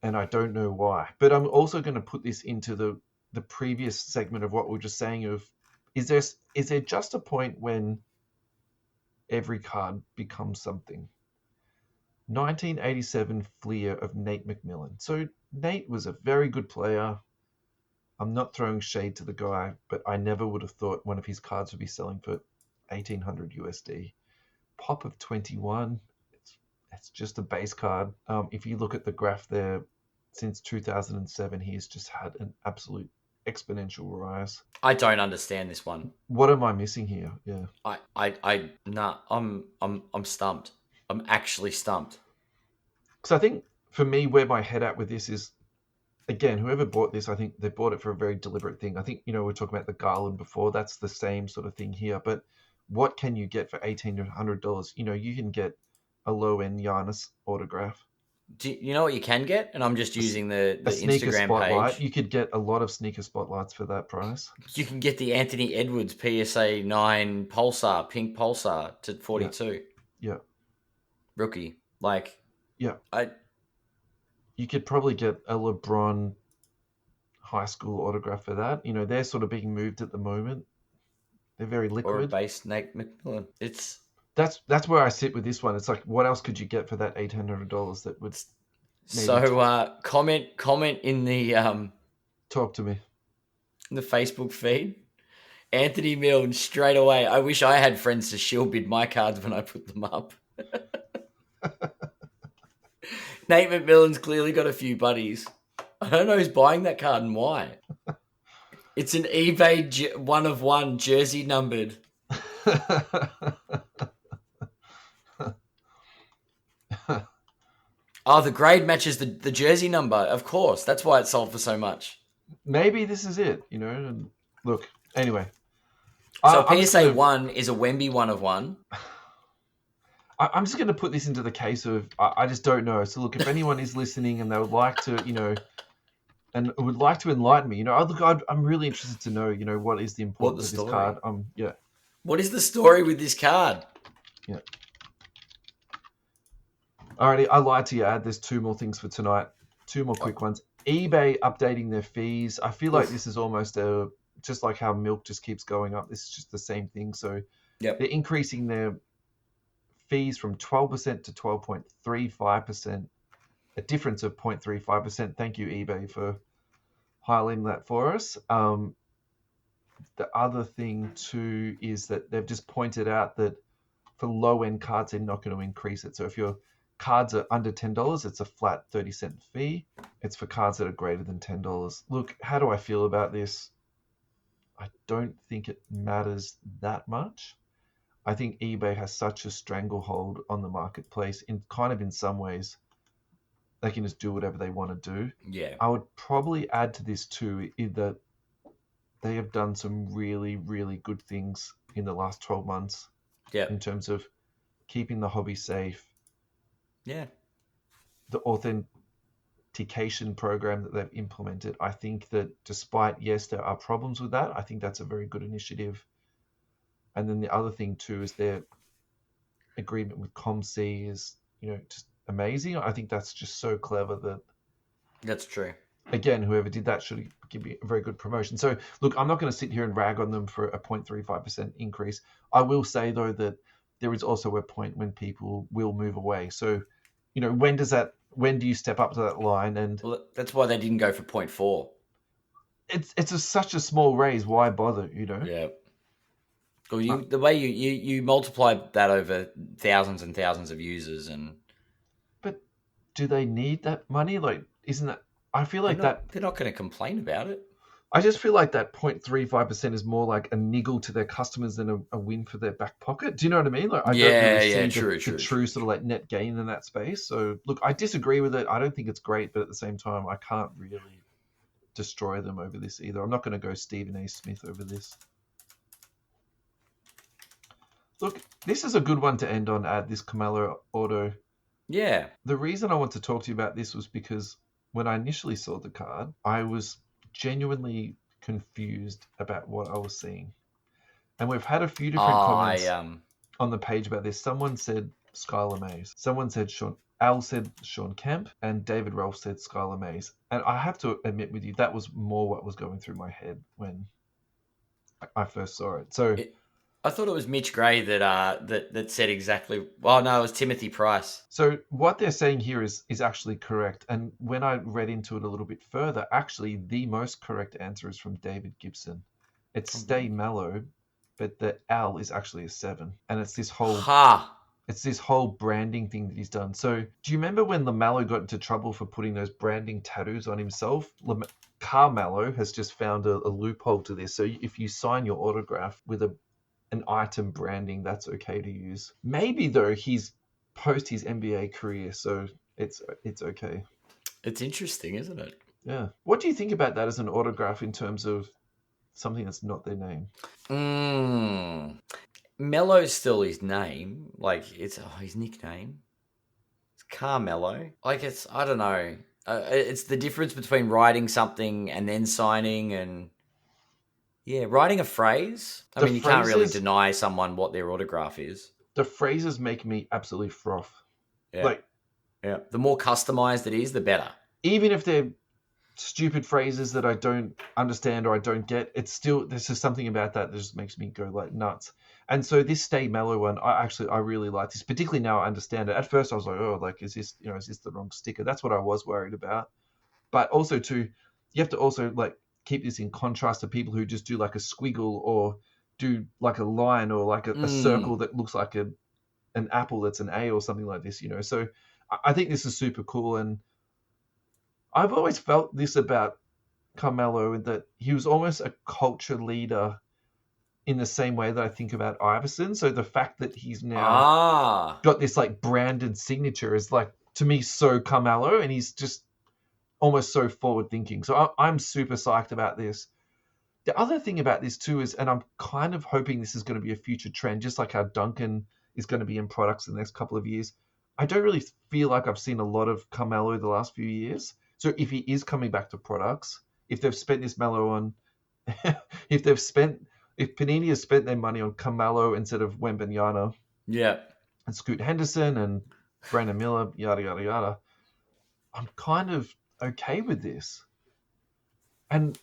know why. But I'm also going to put this into the previous segment of what we were just saying of, is there just a point when every card becomes something? 1987 Fleer of Nate McMillan. So Nate was a very good player. I'm not throwing shade to the guy, but I never would have thought one of his cards would be selling for 1,800 USD. Pop of 21. It's just a base card. If you look at the graph there, since 2007, he has just had an absolute exponential rise. I don't understand this one. What am I missing here? Yeah. I'm stumped. I'm actually stumped. Because I think for me, where my head at with this is, again, whoever bought this, I think they bought it for a very deliberate thing. I think, we were talking about the Garland before. That's the same sort of thing here. But what can you get for $1,800? You can get a low-end Giannis autograph. Do you know what you can get? And I'm just using the sneaker Instagram spotlight. page. You could get a lot of sneaker spotlights for that price. You can get the Anthony Edwards PSA 9 Pulsar, pink Pulsar to 42. Yeah. Rookie. Yeah. You could probably get a LeBron high school autograph for that. They're sort of being moved at the moment. They're very liquid. Or a base Nate McMillan. That's where I sit with this one. It's like, what else could you get for that $800 that would... So comment in the... Talk to me. In the Facebook feed. Anthony Milne straight away. I wish I had friends to shield bid my cards when I put them up. Nate McMillan's clearly got a few buddies. I don't know who's buying that card and why. It's an eBay 1 of 1 jersey numbered. Oh, the grade matches the jersey number. Of course. That's why it sold for so much. Maybe this is it, And look, Anyway, So I'm just PSA gonna 1 is a Wemby 1 of 1. I'm just going to put this into the case of I just don't know. So look, if anyone is listening and they would like to, and would like to enlighten me, I'm really interested to know, what is the What the importance of this story? card. Yeah, What is the story with this card? yeah. Alrighty, I lied to you, Ad. There's two more things for tonight. Two more quick ones. eBay updating their fees. I feel like this is almost just like how milk just keeps going up. This is just the same thing. So Yep. they're increasing their fees from 12% to 12.35%, a difference of 0.35%. Thank you, eBay, for highlighting that for us. The other thing, too, is that they've just pointed out that for low-end cards, they're not going to increase it. So if your cards are under $10, it's a flat 30-cent fee. It's for cards that are greater than $10. Look, how do I feel about this? I don't think it matters that much. I think eBay has such a stranglehold on the marketplace in some ways. They can just do whatever they want to do. Yeah. I would probably add to this too that they have done some really, really good things in the last 12 months. Yeah. In terms of keeping the hobby safe. Yeah. The authentication program that they've implemented, I think that despite, yes, there are problems with that, I think that's a very good initiative. And then the other thing too is their agreement with ComC is, just amazing. I think that's just so clever that. That's true. Again, whoever did that should give me a very good promotion. So, look, I'm not going to sit here and rag on them for a 0.35% increase. I will say, though, that there is also a point when people will move away. So, when do you step up to that line? And well, that's why they didn't go for 0.4. It's such a small raise. Why bother, Yeah. Well, the way you multiply that over thousands and thousands of users But do they need that money? Like, isn't that... I feel like they're not going to complain about it. I just feel like that 0.35% is more like a niggle to their customers than a win for their back pocket. Do you know what I mean? Like, I don't really see the true sort of like net gain in that space. So look, I disagree with it. I don't think it's great, but at the same time, I can't really destroy them over this either. I'm not going to go Stephen A. Smith over this. Look, this is a good one to end on, this Carmelo auto. Yeah. The reason I want to talk to you about this was because when I initially saw the card, I was genuinely confused about what I was seeing. And we've had a few different comments on the page about this. Someone said Skylar Mays. Someone said Al said Sean Kemp, and David Rolfe said Skylar Mays. And I have to admit with you, that was more what was going through my head when I first saw it. So I thought it was Mitch Gray that said exactly. Well, no, it was Timothy Price. So what they're saying here is actually correct. And when I read into it a little bit further, actually the most correct answer is from David Gibson. It's Stay Mellow, but the L is actually a 7, and it's this whole It's this whole branding thing that he's done. So do you remember when LaMelo got into trouble for putting those branding tattoos on himself? Carmelo has just found a loophole to this. So if you sign your autograph with an item branding, that's okay to use. Maybe though he's post his NBA career, so it's okay. It's interesting, isn't it? Yeah. What do you think about that as an autograph in terms of something that's not their name? Mello's still his name. Like, it's his nickname. It's Carmelo. Like, I don't know. It's the difference between writing something and then signing and... Yeah, writing a phrase. I mean, you can't really deny someone what their autograph is. The phrases make me absolutely froth. Yeah. The more customized it is, the better. Even if they're stupid phrases that I don't understand or I don't get, it's still, there's just something about that just makes me go like nuts. And so this Stay Mellow one, I really like this, particularly now I understand it. At first I was like, oh, like, is this the wrong sticker? That's what I was worried about. But also too, you have to also like keep this in contrast to people who just do like a squiggle or do like a line or like a circle that looks like an apple that's an A or something like this, So I think this is super cool. And I've always felt this about Carmelo, that he was almost a culture leader in the same way that I think about Iverson. So the fact that he's now got this like branded signature is like, to me, so Carmelo, and he's just almost so forward thinking. So I'm super psyched about this. The other thing about this too is, and I'm kind of hoping this is going to be a future trend, just like how Duncan is going to be in products in the next couple of years. I don't really feel like I've seen a lot of Carmelo the last few years. So if he is coming back to products, if they've spent this mellow on, if Panini has spent their money on Carmelo instead of Wembanyama Yeah. and Scoot Henderson and Brandon Miller, yada yada yada, I'm kind of okay with this. And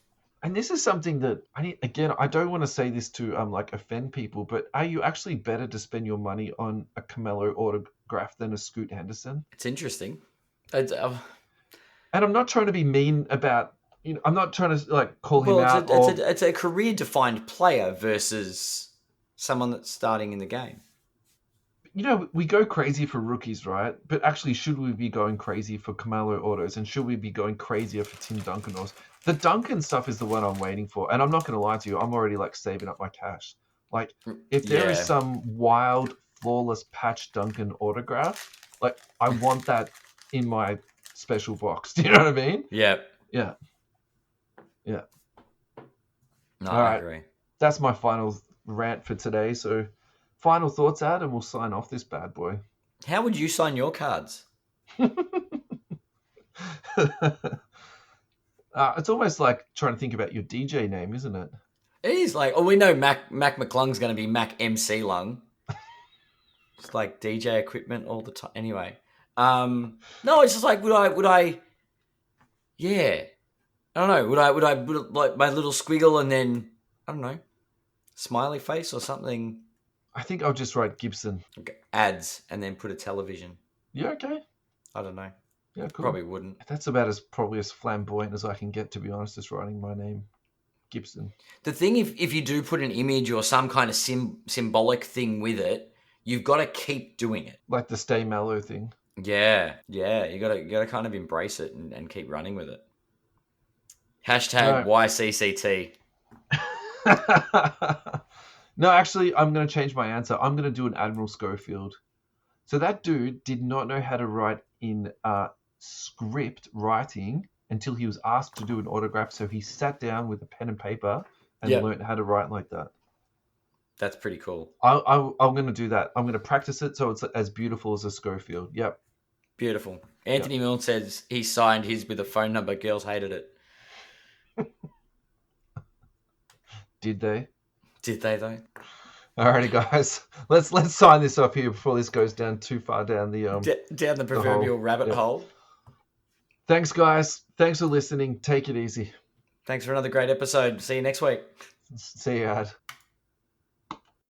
this is something that I don't want to say this to like offend people, but are you actually better to spend your money on a Carmelo autograph than a Scoot Henderson? It's interesting. It's, And I'm not trying to be mean about, I'm not trying to like call him well, out. it's a career-defined player versus someone that's starting in the game. We go crazy for rookies, right? But actually, should we be going crazy for Carmelo autos, and should we be going crazier for Tim Duncan autos? The Duncan stuff is the one I'm waiting for, and I'm not going to lie to you. I'm already like saving up my cash. Like, if there is some wild, flawless patch Duncan autograph, like I want that in my special box. Do you know what I mean? Yeah. Yeah. No, All I right. agree. That's my final rant for today. So, final thoughts, Ad, and we'll sign off this bad boy. How would you sign your cards? It's almost like trying to think about your DJ name, isn't it? It is like, we know Mac McClung's going to be Mac MC Lung. It's like DJ equipment all the time. Anyway, no, it's just like, would I? Yeah, I don't know. Would I like my little squiggle and then I don't know, smiley face or something? I think I'll just write Gibson. Okay. Ads and then put a television. Yeah, okay. I don't know. Yeah, cool. Probably wouldn't. That's about probably as flamboyant as I can get, to be honest, just writing my name, Gibson. The thing, if you do put an image or some kind of symbolic thing with it, you've got to keep doing it. Like the Stay Mellow thing. Yeah. You gotta kind of embrace it and keep running with it. Hashtag YCCT. No, actually, I'm going to change my answer. I'm going to do an Admiral Schofield. So that dude did not know how to write in script writing until he was asked to do an autograph. So he sat down with a pen and paper and learned how to write like that. That's pretty cool. I'm going to do that. I'm going to practice it so it's as beautiful as a Schofield. Yep. Beautiful. Anthony Milne says he signed his with a phone number. Girls hated it. Did they? Did they though? Alrighty, guys. Let's sign this off here before this goes down too far down the down the proverbial rabbit hole. Thanks, guys. Thanks for listening. Take it easy. Thanks for another great episode. See you next week. See you, Ad.